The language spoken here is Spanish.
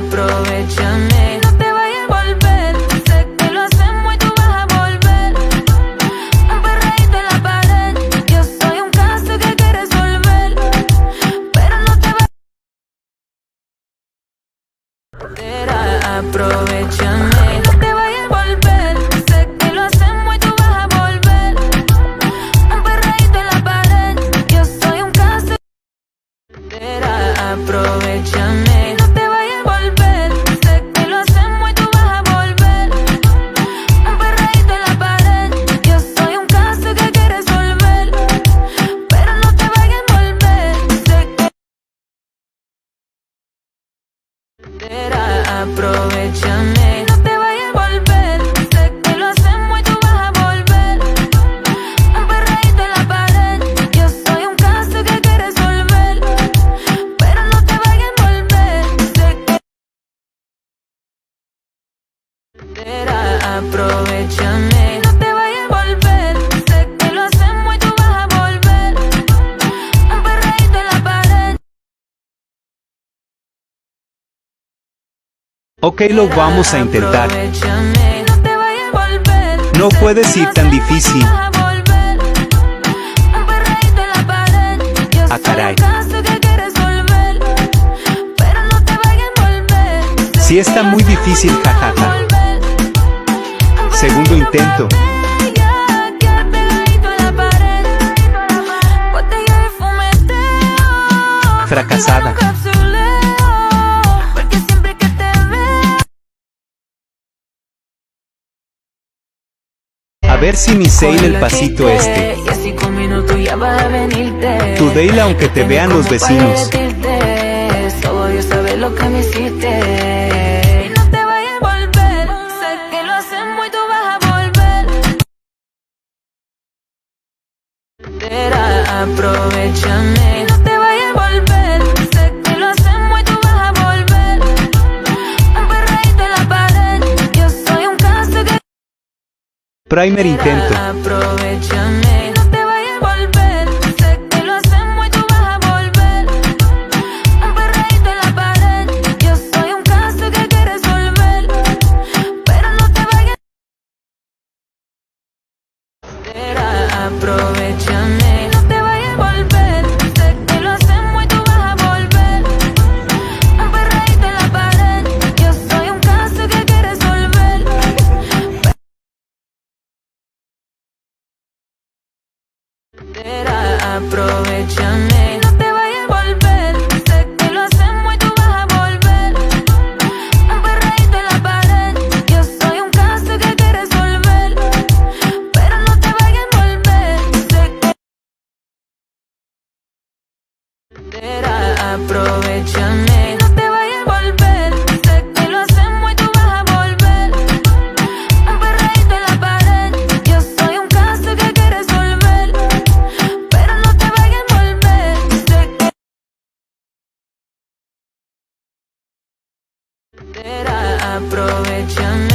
Aprovechame, no te vayas a volver. Sé que lo hacemos y tú vas a volver. Un perreíto en la pared. Yo soy un caso que hay que resolver. Pero no te vayas. Aprovechame, no te vayas a volver. Sé que lo hacemos y tú vas a volver. Un perreíto en la pared. Yo soy un caso. Aprovechame, no te vayas a volver. Sé que lo hacemos y tú vas a volver. Un perreíto en la pared. Yo soy un caso que hay que resolver. Pero no te vayas a volver. Sé que. Aprovechame, no te vayas a volver. Sé que lo hacemos y tú vas a volver. Un perreíto en la pared. Yo soy un caso que hay que resolver. Pero no te vayas a volver. Sé que. Aprovechame, no te vayas a volver. Sé que lo hacemos y tú vas a volver. Un perreíto en la pared. Ok, lo vamos a intentar. Aprovechame, no te vayas a volver. No puedes ir tan difícil. Ah, caray. Sí está muy difícil, jajaja. Segundo intento. Fracasada. A ver si me sé el pasito este. Tú dale aunque te vean los vecinos. Solo Dios sabe lo que me hiciste. Y no te vayas a volver. Sé que lo hacemos y tú vas a volver. Aprovechame, no te vayas a volver. Sé que lo hacemos y tú vas a volver. Un perreíto en la pared. Yo soy un caso que. Primer intento. Aprovechame, no te vayas a volver. Sé que lo hacemos y tú vas a volver. Un perreíto en la pared. Yo soy un caso que hay que resolver. Pero no te vayas. Aprovechame, no te vayas a volver. Sé que lo hacemos y tú vas a volver. Un perreíto en la pared. Yo soy un caso que hay que resolver. Aprovechame, no te vayas a volver. Sé que lo hacemos y tú vas a volver. Un perreíto en la pared. Yo soy un caso que hay que resolver. Pero no te vayas a volver. Sé que. Aprovechame, no te vayas a volver. Sé que lo hacemos y tú vas a volver. Un perreíto en la pared. Yo soy un caso que hay que resolver. Pero no te vayas a volver. Sé que. Aprovechame.